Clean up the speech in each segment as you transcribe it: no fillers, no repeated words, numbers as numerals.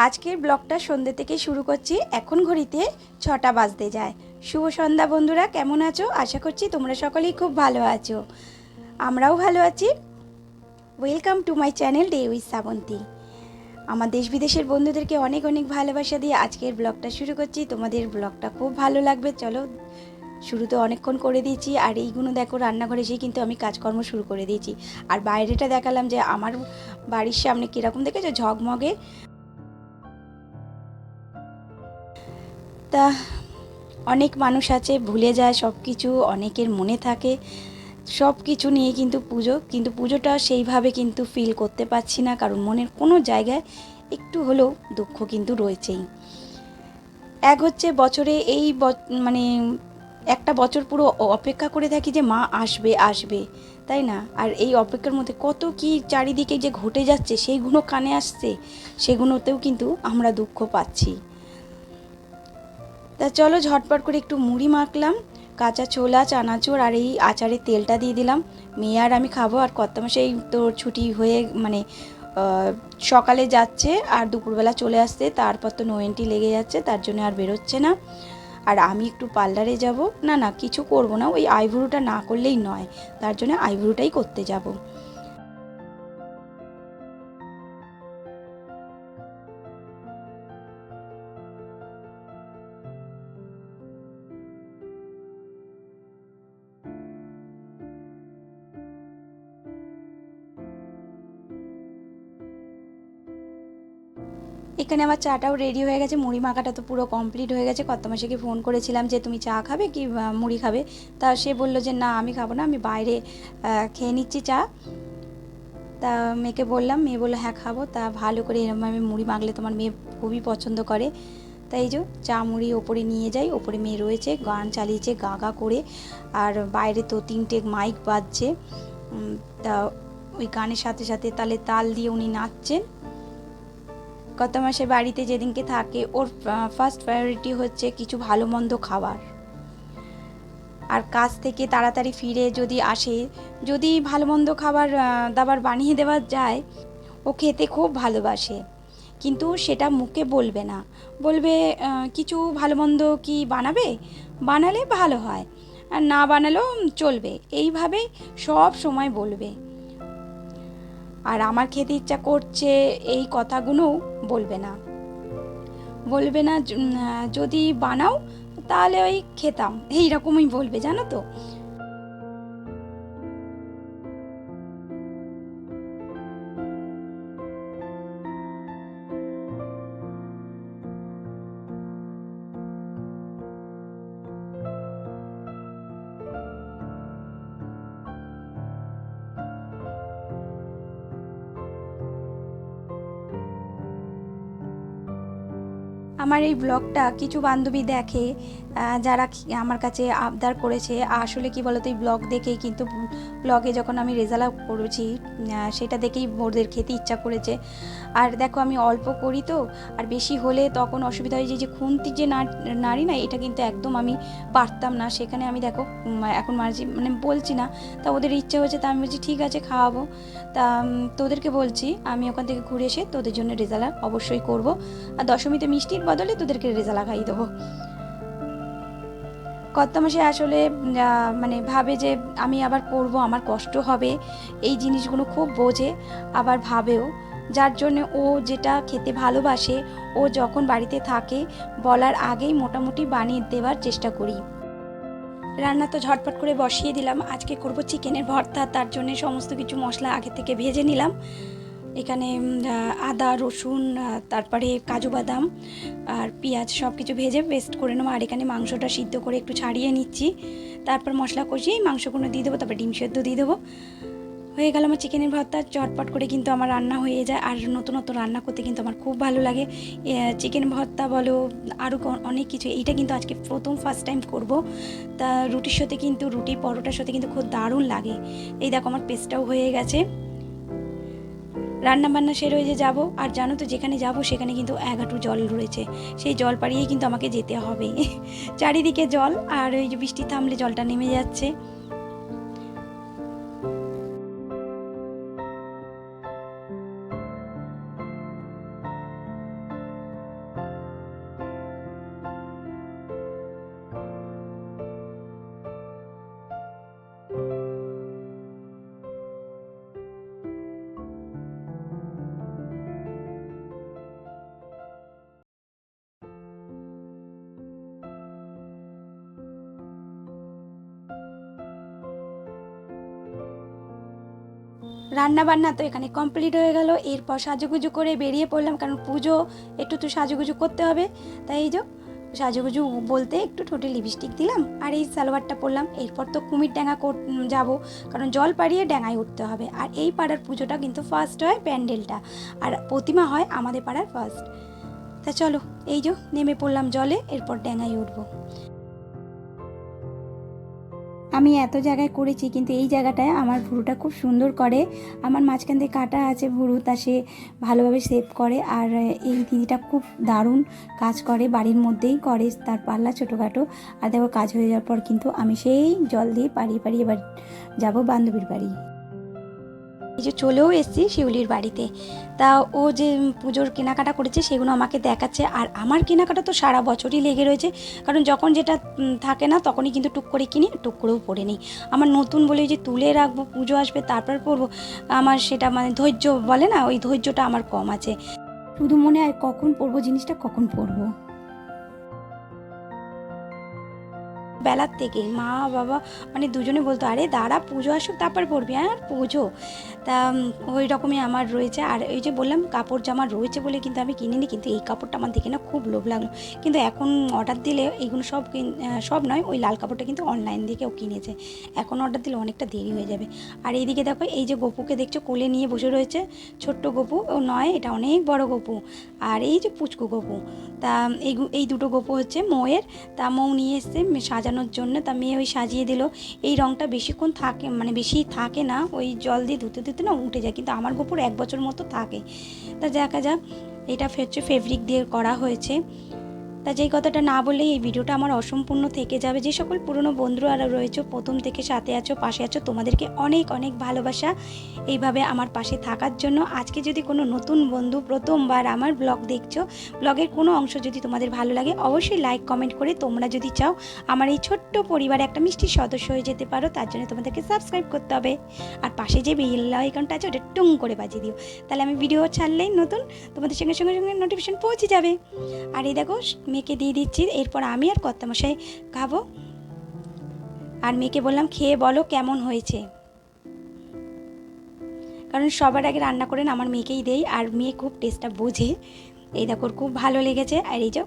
আজকের ব্লগটা সন্ধ্যে থেকে শুরু করছি। এখন ঘড়িতে 6টা বাজতে যায়। শুভ সন্ধ্যা বন্ধুরা, কেমন আছো? আশা করছি তোমরা সকলেই খুব ভালো আছো। আমরাও ভালো আছি। Welcome to my channel day with Shrabanti. আমার দেশ বিদেশের বন্ধুদেরকে অনেক অনেক ভালোবাসা দিয়ে আজকের ব্লগটা শুরু করছি। তোমাদের ব্লগটা খুব ভালো লাগবে। চলো, শুরু তো অনেকক্ষণ করে দিয়েছি। আর এইগুলো দেখো, রান্নাঘরে এসেই কিন্তু আমি কাজকর্ম শুরু করে দিয়েছি। আর বাইরেটা দেখালাম যে আমার বাড়ির সামনে কীরকম দেখেছো, ঝগমগে। তা অনেক মানুষ আছে ভুলে যায় সব কিছু, অনেকের মনে থাকে সব কিছু নিয়ে কিন্তু পুজোটা সেইভাবে কিন্তু ফিল করতে পারছি না, কারণ মনের কোনো জায়গায় একটু হলেও দুঃখ কিন্তু রয়েছেই। এক হচ্ছে বছরে মানে একটা বছর পুরো অপেক্ষা করে থাকি যে মা আসবে আসবে, তাই না? আর এই অপেক্ষার মধ্যে কত কি চারিদিকে যে ঘটে যাচ্ছে সেইগুলো কানে আসছে, সেগুলোতেও কিন্তু আমরা দুঃখ পাচ্ছি। তা চলো ঝটপট করে একটু মুড়ি মাখলাম, কাঁচা ছোলা, চানাচুর আর এই আচারের তেলটা দিয়ে দিলাম। মেয়ে আর আমি খাবো। আর কর্তামশাই তো ছুটি হয়ে মানে সকালে যাচ্ছে আর দুপুরবেলা চলে আসছে, তারপর তো নো এন্ট্রি লেগে যাচ্ছে, তার জন্য আর বেরোচ্ছে না। আর আমি একটু পার্লারে যাব। না কিছু করব না, ওই আইব্রোটা না করলেই নয়, তার জন্য আইব্রোটাই করতে যাব। এখানে আমার চাটাও রেডি হয়ে গেছে, মুড়ি মাখাটা তো পুরো কমপ্লিট হয়ে গেছে। কর্তামশাইকে ফোন করেছিলাম যে তুমি চা খাবে কি মুড়ি খাবে, তা সে বলল যে না আমি খাবো না, আমি বাইরে খেয়ে নিচ্ছি চা। তা মেয়েকে বললাম, মেয়ে বললো হ্যাঁ খাবো। তা ভালো করে এরকম আমি মুড়ি মাখলে তোমার মেয়ে খুবই পছন্দ করে। তাই যে চা মুড়ি ওপরে নিয়ে যাই, ওপরে মেয়ে রয়েছে, গান চালিয়েছে গা গা করে। আর বাইরে তো 3টে মাইক বাজছে। তা ওই গানের সাথে সাথে তালে তাল দিয়ে উনি নাচছেন। গত মাসে বাড়িতে যেদিনকে থাকে ওর ফার্স্ট প্রায়োরিটি হচ্ছে কিছু ভালো মন্দ খাবার। আর কাজ থেকে তাড়াতাড়ি ফিরে যদি আসে, যদি ভালো মন্দ খাবার দাবার বানিয়ে দেওয়া যায়, ও খেতে খুব ভালোবাসে। কিন্তু সেটা মুখে বলবে না, বলবে কিছু ভালো মন্দ কি বানাবে, বানালে ভালো হয়, আর না বানালেও চলবে, এইভাবেই সব সময় বলবে। আর আমার খেতে ইচ্ছা করছে এই কথাগুলোও বলবে না, বলবে না যদি বানাও তাহলে ওই খেতাম, এইরকমই বলবে, জানো তো। আমার এই ব্লগটা কিছু বান্ধবী দেখে, যারা আমার কাছে আবদার করেছে। আসলে কি বলতো, এই ব্লগ দেখেই কিন্তু, ব্লগে যখন আমি রেজাল্ট করেছি সেটা দেখেই ওদের খেতে ইচ্ছা করেছে। আর দেখো আমি অল্প করি তো, আর বেশি হলে তখন অসুবিধা হয়, যে খুন্তি যে নাড়ি না, এটা কিন্তু একদম আমি পারতাম না। সেখানে আমি দেখো এখন মার্জি মানে বলছি না, তা ওদের ইচ্ছা হয়েছে, তা আমি বলছি ঠিক আছে খাওয়াবো। তা তোদেরকে বলছি আমি ওখান থেকে ঘুরে এসে তোদের জন্য রেজাল্ট অবশ্যই করব। আর দশমীতে মিষ্টির বদলে তোদেরকে রেজালা খাইয়ে দেবো। কর্তামশাই আসলে মানে ভাবে যে আমি আবার করব, আমার কষ্ট হবে, এই জিনিসগুলো খুব বোঝে, আবার ভাবেও। যার জন্য ও যেটা খেতে ভালোবাসে, ও যখন বাড়িতে থাকে বলার আগেই মোটামুটি বানিয়ে দেওয়ার চেষ্টা করি। রান্না তো ঝটপট করে বসিয়ে দিলাম। আজকে করব চিকেনের ভর্তা, তার জন্য সমস্ত কিছু মশলা আগে থেকে ভেজে নিলাম। এখানে আদা রসুন, তারপরে কাজু বাদাম আর পেঁয়াজ সব কিছু ভেজে পেস্ট করে নেবো। আর এখানে মাংসটা সিদ্ধ করে একটু ছাড়িয়ে নিচ্ছি, তারপর মশলা কষিয়ে মাংসগুলো দিয়ে দেবো, তারপর ডিম সেদ্ধ দিয়ে দেবো। হয়ে গেল আমার চিকেনের ভর্তা। চটপট করে কিন্তু আমার রান্না হয়ে যায়। আর নতুন নতুন রান্না করতে কিন্তু আমার খুব ভালো লাগে। চিকেন ভর্তা বলো, আরও অনেক কিছু। এইটা কিন্তু আজকে ফার্স্ট টাইম করব। তা রুটির সাথে কিন্তু, রুটি পরোটার সাথে কিন্তু খুব দারুণ লাগে। এই দেখো আমার পেস্টটাও হয়ে গেছে। রান্না বান্না সেরে হয়ে যে যাবো, আর জানো তো যেখানে যাব সেখানে কিন্তু এক হাঁটু জল রয়েছে, সেই জল পাড়িয়েই কিন্তু আমাকে যেতে হবে। চারিদিকে জল, আর ওই যে বৃষ্টি থামলে জলটা নেমে যাচ্ছে। রান্না বান্না তো এখানে কমপ্লিট হয়ে গেল। এরপর সাজুগুজু করে বেরিয়ে পড়লাম, কারণ পুজো একটু তো সাজুগুজু করতে হবে। তাই এই যে সাজুগুজু বলতে একটু ঠোঁটে লিপস্টিক দিলাম আর এই সালোয়ারটা পরলাম। এরপর তো কুমিরডাঙ্গা যাব, কারণ জল পাড়িয়ে ডাঙায় উঠতে হবে। আর এই পাড়ার পুজোটা কিন্তু ফার্স্ট হয়, প্যান্ডেলটা আর প্রতিমা হয় আমাদের পাড়ার ফার্স্ট। তা চলো এই যে নেমে পড়লাম জলে, এরপর ডাঙায় উঠবো। আমি এত জায়গায় করেছি, কিন্তু এই জায়গাটায় আমার ভুরুটা খুব সুন্দর করে। আমার মাঝখান দিয়ে কাটা আছে ভুরু, তা সে ভালোভাবে সেভ করে। আর এই দিদিটা খুব দারুণ কাজ করে, বাড়ির মধ্যেই করে তার পাল্লা ছোটোখাটো। আর দেখো কাজ হয়ে যাওয়ার পর কিন্তু আমি সেই জল দিয়ে পাড়িয়ে এবার যাবো বান্ধবীর বাড়ি। এই যে চলেও এসেছি শিউলির বাড়িতে। তা ও যে পুজোর কেনাকাটা করেছে সেগুলো আমাকে দেখাচ্ছে। আর আমার কেনাকাটা তো সারা বছরই লেগে রয়েছে, কারণ যখন যেটা থাকে না তখনই কিন্তু টুক করে কিনি, টুক করেও পরে নিই। আমার নতুন বলে যে তুলে রাখবো, পুজো আসবে তারপর পরবো, আমার সেটা মানে ধৈর্য বলে না, ওই ধৈর্যটা আমার কম আছে। শুধু মনে হয় কখন পরবো জিনিসটা, কখন পরবো। বেলার থেকেই মা বাবা মানে দুজনে বলতো, আরে দাঁড়া পুজো আসুক তারপর পরবি। আর পুজো তা ওই রকমই আমার রয়েছে। আর এই যে বললাম কাপড় জামা রয়েছে বলে কিন্তু আমি কিনিনি, কিন্তু এই কাপড়টা আমার দেখে না খুব লোভ লাগলো। কিন্তু এখন অর্ডার দিলে এইগুলো সব নয়, ওই লাল কাপড়টা কিন্তু অনলাইন থেকে ও কিনেছে। এখন অর্ডার দিলে অনেকটা দেরি হয়ে যাবে। আর এইদিকে দেখো এই যে গপুকে দেখছো কোলে নিয়ে বসে রয়েছে, ছোট্ট গপু ও নয়, এটা অনেক বড় গপু। আর এই যে পুচকু গপু, তা এই দুটো গপু হচ্ছে মৌয়ের। তা মৌ নিয়ে এসছে সাজানোর জন্য, তা মেয়ে ওই সাজিয়ে দিল। এই রঙটা বেশিক্ষণ থাকে মানে বেশি থাকে না, ওই জল দিয়ে ধুতে ধুতে না উঠে যায়, কিন্তু আমার গোপুর 1 বছর মতো থাকে। তা দেখা যাক, এটা হচ্ছে ফেব্রিক দিয়ে করা হয়েছে। তা যেই কথাটা না বললেই এই ভিডিওটা আমার অসম্পূর্ণ থেকে যাবে। যে সকল পুরনো বন্ধুরা রয়েছে, প্রথম থেকে সাথে আছো, পাশে আছো, তোমাদেরকে অনেক অনেক ভালোবাসা এইভাবে আমার পাশে থাকার জন্য। আজকে যদি কোনো নতুন বন্ধু প্রথমবার আমার ব্লগ দেখছো, ব্লগের কোনো অংশ যদি তোমাদের ভালো লাগে অবশ্যই লাইক কমেন্ট করে তোমরা যদি চাও আমার এই ছোট্ট পরিবারে একটা মিষ্টি সদস্য হয়ে যেতে পারো, তার জন্য তোমাদেরকে সাবস্ক্রাইব করতে হবে। আর পাশে যে বেল আইকনটা আছে ওটা টুং করে বাজিয়ে দিও, তাহলে আমি ভিডিও ছাড়লেই নতুন তোমাদের সঙ্গে সঙ্গে সঙ্গে নোটিফিকেশন পৌঁছে যাবে। আর এই দেখো মেয়েকে দিয়ে দিচ্ছি, এরপর আমি আর কর্তামশাই খাবো। আর মেয়েকে বললাম খেয়ে বলো কেমন হয়েছে, কারণ সবার আগে রান্না করেন আমার মেয়েকেই দেই, আর মেয়ে খুব টেস্টটা বোঝে। এই দেখো খুব ভালো লেগেছে। আর এই যে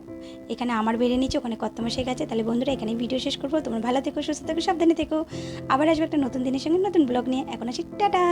এখানে আমার বেড়ে নিচ্ছে, ওখানে কর্তামশাই গেছে। তাহলে বন্ধুরা এখানে ভিডিও শেষ করবো। তোমরা ভালো থেকো, সুস্থ থেকো, সাবধানে থেকো। আবার আসবে একটা নতুন দিনের সঙ্গে নতুন ব্লগ নিয়ে। এখন আসি, টাটা।